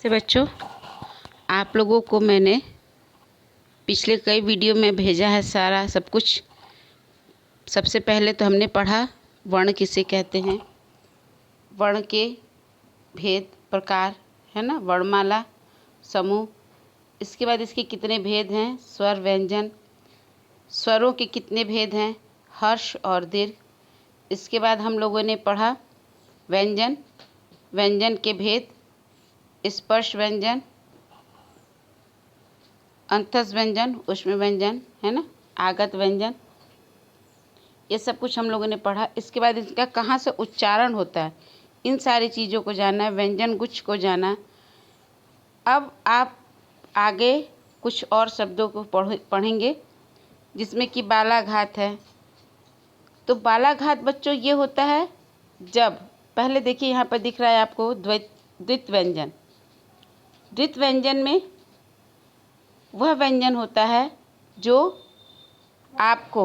से बच्चों, आप लोगों को मैंने पिछले कई वीडियो में भेजा है सारा सब कुछ। सबसे पहले तो हमने पढ़ा वर्ण किसे कहते हैं, वर्ण के भेद प्रकार है ना, वर्णमाला समूह। इसके बाद इसके कितने भेद हैं, स्वर व्यंजन, स्वरों के कितने भेद हैं, हर्ष और दीर्घ। इसके बाद हम लोगों ने पढ़ा व्यंजन, व्यंजन के भेद, स्पर्श व्यंजन, अंतस व्यंजन, ऊष्म व्यंजन है ना, आगत व्यंजन, ये सब कुछ हम लोगों ने पढ़ा। इसके बाद इसका कहाँ से उच्चारण होता है, इन सारी चीज़ों को जाना, व्यंजन गुच्छ को जाना। अब आप आगे कुछ और शब्दों को पढ़ेंगे जिसमें कि बालाघात है। तो बालाघात बच्चों ये होता है जब, पहले देखिए यहाँ पर दिख रहा है आपको द्वित व्यंजन। द्वित व्यंजन में वह व्यंजन होता है जो आपको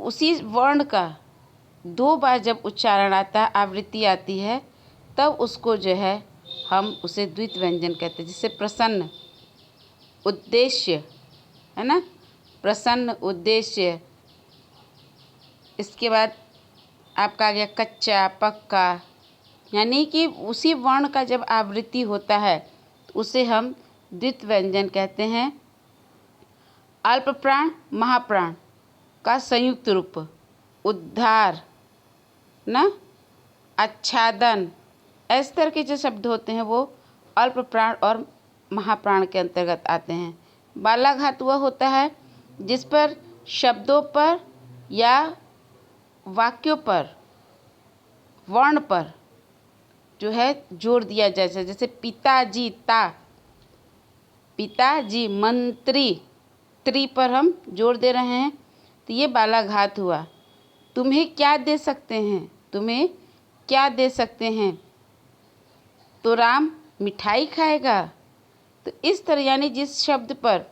उसी वर्ण का दो बार जब उच्चारण आता है, आवृत्ति आती है, तब उसको जो है हम उसे द्वित व्यंजन कहते हैं। जिससे प्रसन्न, उद्देश्य है ना, प्रसन्न, उद्देश्य। इसके बाद आपका आ गया कच्चा, पक्का, यानी कि उसी वर्ण का जब आवृत्ति होता है तो उसे हम द्वित व्यंजन कहते हैं। अल्प प्राण महाप्राण का संयुक्त रूप, उद्धार ना, आच्छादन, इस तरह के जो शब्द होते हैं वो अल्प प्राण और महाप्राण के अंतर्गत आते हैं। बालाघात वह होता है जिस पर शब्दों पर या वाक्यों पर, वर्ण पर जो है जोर दिया जाए। जैसे पिताजी, ता, पिताजी, मंत्री, त्री पर हम जोर दे रहे हैं तो ये बालाघात हुआ। तुम्हें क्या दे सकते हैं, तुम्हें क्या दे सकते हैं, तो राम मिठाई खाएगा। तो इस तरह यानी जिस शब्द पर,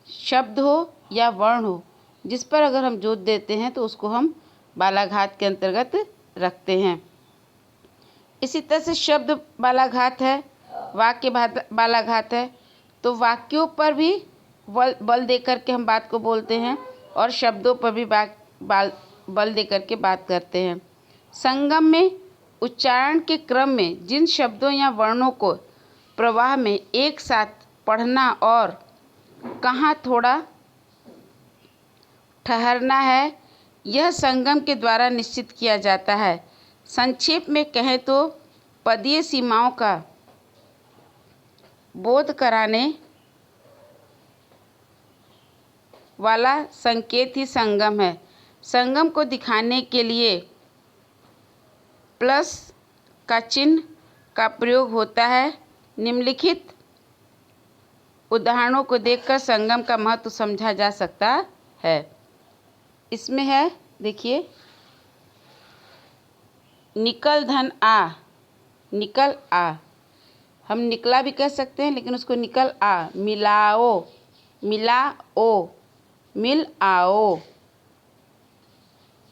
शब्द हो या वर्ण हो, जिस पर अगर हम जोर देते हैं तो उसको हम बालाघात के अंतर्गत रखते हैं। इसी तरह से शब्द बालाघात है, वाक्य बालाघात है। तो वाक्यों पर भी बल दे करके हम बात को बोलते हैं और शब्दों पर भी बल दे करके बात करते हैं। संगम में उच्चारण के क्रम में जिन शब्दों या वर्णों को प्रवाह में एक साथ पढ़ना और कहाँ थोड़ा ठहरना है, यह संगम के द्वारा निश्चित किया जाता है। संक्षेप में कहें तो पदीय सीमाओं का बोध कराने वाला संकेत ही संगम है। संगम को दिखाने के लिए प्लस का चिन्ह का प्रयोग होता है। निम्नलिखित उदाहरणों को देखकर संगम का महत्व समझा जा सकता है। इसमें है, देखिए, निकल धन आ, निकल आ, हम निकला भी कह सकते हैं लेकिन उसको निकल आ। मिलाओ, मिलाओ, मिल आओ।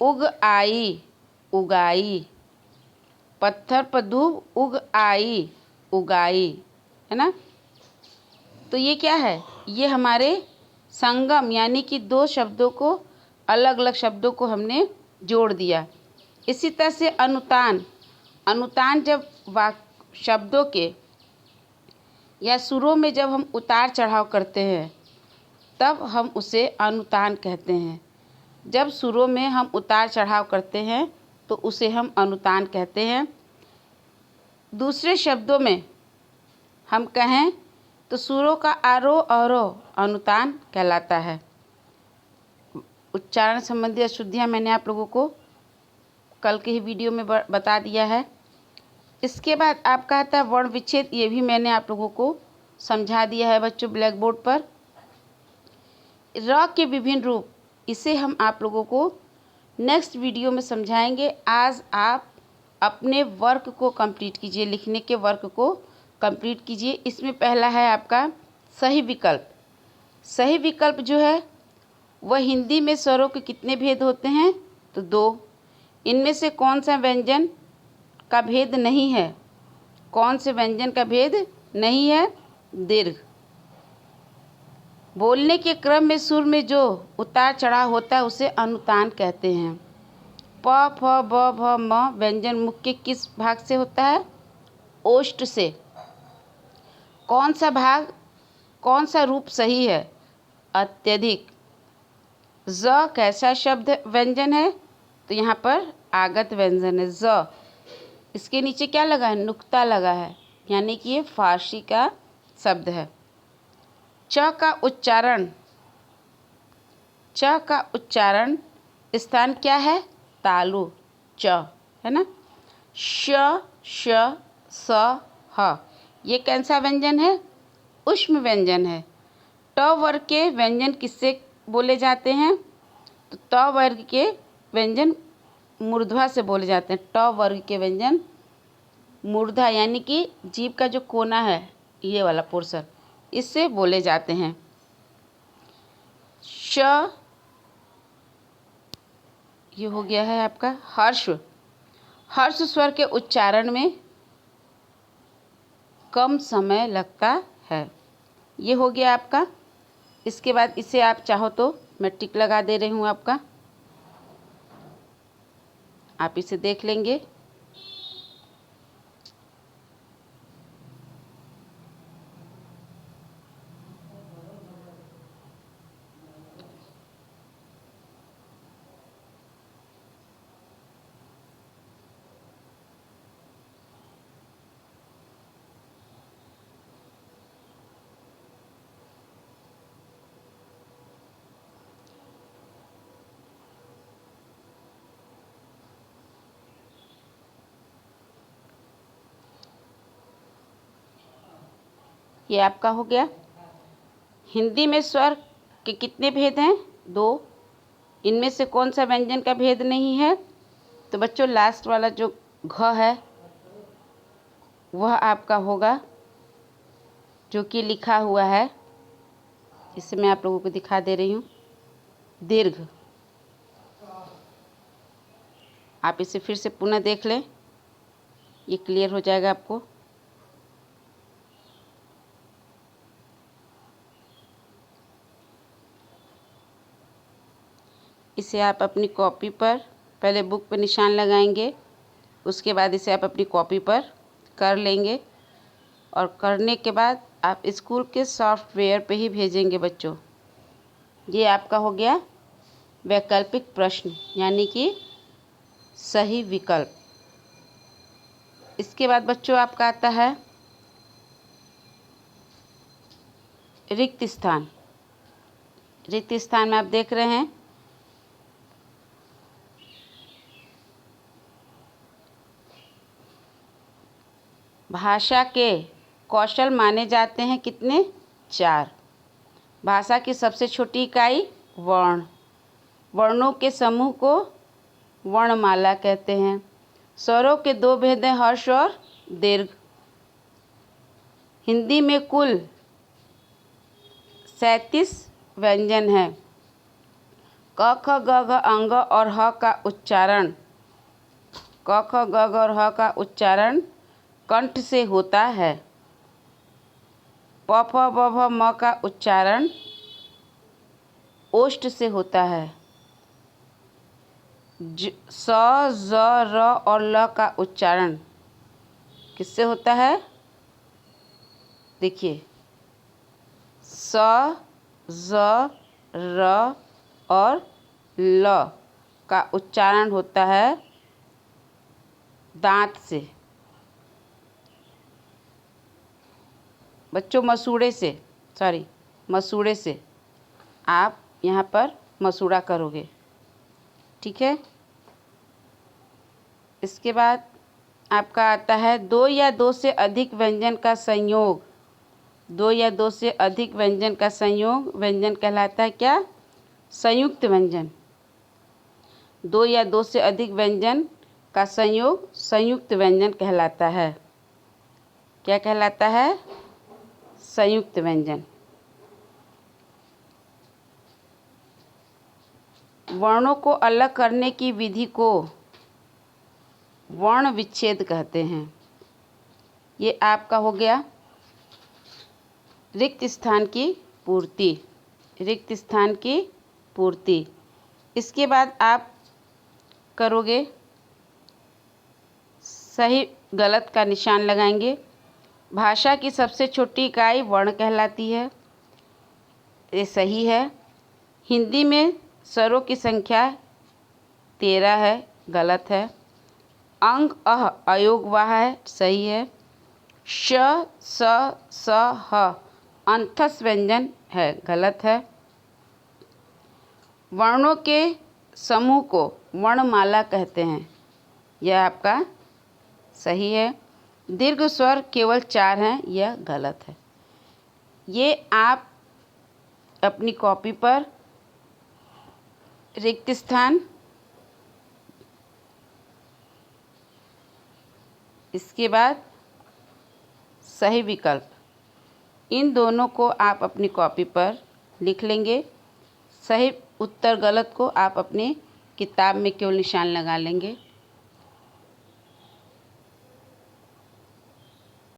उग आई, उगाई। पत्थर पर धूप उग आई, उगाई, है ना। तो ये क्या है, ये हमारे संगम यानी कि दो शब्दों को, अलग अलग शब्दों को हमने जोड़ दिया। इसी तरह से अनुतान, अनुतान जब शब्दों के या सुरों में जब हम उतार चढ़ाव करते हैं तब हम उसे अनुतान कहते हैं। जब सुरों में हम उतार चढ़ाव करते हैं तो उसे हम अनुतान कहते हैं। दूसरे शब्दों में हम कहें तो सुरों का आरोह अवरोह अनुतान कहलाता है। उच्चारण संबंधी अशुद्धियाँ मैंने आप लोगों को कल के ही वीडियो में बता दिया है। इसके बाद आप कहता है वर्ण विच्छेद, ये भी मैंने आप लोगों को समझा दिया है बच्चों ब्लैक बोर्ड पर। र के विभिन्न रूप, इसे हम आप लोगों को नेक्स्ट वीडियो में समझाएंगे। आज आप अपने वर्क को कंप्लीट कीजिए, लिखने के वर्क को कंप्लीट कीजिए। इसमें पहला है आपका सही विकल्प। सही विकल्प जो है वह हिंदी में स्वरों के कितने भेद होते हैं, तो 2। इनमें से कौन सा व्यंजन का भेद नहीं है, कौन से व्यंजन का भेद नहीं है? दीर्घ। बोलने के क्रम में सुर में जो उतार चढ़ाव होता है उसे अनुतान कहते हैं। प, फ, ब, भ, म व्यंजन मुख के किस भाग से होता है? ओष्ठ से। कौन सा रूप सही है? अत्यधिक। ज कैसा शब्द व्यंजन है? तो यहाँ पर आगत व्यंजन है ज। इसके नीचे क्या लगा है? नुक्ता लगा है, यानी कि ये फारसी का शब्द है। च का उच्चारण स्थान क्या है? तालु। च है ना। श, श, स, ह ये कैसा व्यंजन है? ऊष्म व्यंजन है। ट वर्ग के व्यंजन किससे बोले जाते हैं? तो ट वर्ग के व्यंजन मूर्धवा से बोले जाते हैं। ट वर्ग के व्यंजन मूर्धा यानी कि जीभ का जो कोना है, ये वाला पोर्शन, इससे बोले जाते हैं। श ये हो गया है आपका हर्ष। हर्ष स्वर के उच्चारण में कम समय लगता है। ये हो गया आपका। इसके बाद इसे आप चाहो तो मैं टिक लगा दे रही हूँ आपका, आप इसे देख लेंगे। ये आपका हो गया। हिंदी में स्वर के कितने भेद हैं? 2। इनमें से कौन सा व्यंजन का भेद नहीं है? तो बच्चों लास्ट वाला जो घ है वह आपका होगा, जो कि लिखा हुआ है, इसे मैं आप लोगों को दिखा दे रही हूँ, दीर्घ। आप इसे फिर से पुनः देख लें, ये क्लियर हो जाएगा आपको। इसे आप अपनी कॉपी पर पहले बुक पर निशान लगाएंगे, उसके बाद इसे आप अपनी कॉपी पर कर लेंगे और करने के बाद आप स्कूल के सॉफ्टवेयर पे ही भेजेंगे बच्चों। ये आपका हो गया वैकल्पिक प्रश्न, यानी कि सही विकल्प। इसके बाद बच्चों आपका आता है रिक्त स्थान। रिक्त स्थान में आप देख रहे हैं भाषा के कौशल माने जाते हैं कितने? 4। भाषा की सबसे छोटी इकाई वर्ण। वर्णों के समूह को वर्णमाला कहते हैं। स्वरों के 2 भेद हैं, हर्ष और दीर्घ। हिंदी में कुल 37 व्यंजन हैं। क ख ग घ अंग और ह का उच्चारण, क ख ग घ और ह का उच्चारण कंठ से होता है। प फ ब भ म का उच्चारण ओष्ठ से होता है। स ज र और ल का उच्चारण किससे होता है? देखिए, स ज र और ल का उच्चारण होता है दांत से। बच्चों मसूड़े से आप यहाँ पर मसूड़ा करोगे, ठीक है। इसके बाद आपका आता है 2 या 2 से अधिक व्यंजन का संयोग। 2 या 2 से अधिक व्यंजन का संयोग व्यंजन कहलाता है क्या? संयुक्त व्यंजन। 2 या 2 से अधिक व्यंजन का संयोग संयुक्त व्यंजन कहलाता है। क्या कहलाता है? संयुक्त व्यंजन। वर्णों को अलग करने की विधि को वर्ण विच्छेद कहते हैं। ये आपका हो गया रिक्त स्थान की पूर्ति, रिक्त स्थान की पूर्ति। इसके बाद आप करोगे सही गलत का निशान लगाएंगे। भाषा की सबसे छोटी इकाई वर्ण कहलाती है, ये सही है। हिंदी में स्वरों की संख्या 13 है, गलत है। अंग अह अयोग वाह है, सही है। श स स ह अंतस व्यंजन है, गलत है। वर्णों के समूह को वर्णमाला कहते हैं, यह आपका सही है। दीर्घ स्वर केवल 4 हैं, यह गलत है। ये आप अपनी कॉपी पर रिक्त स्थान, इसके बाद सही विकल्प, इन दोनों को आप अपनी कॉपी पर लिख लेंगे। सही उत्तर गलत को आप अपनी किताब में केवल निशान लगा लेंगे।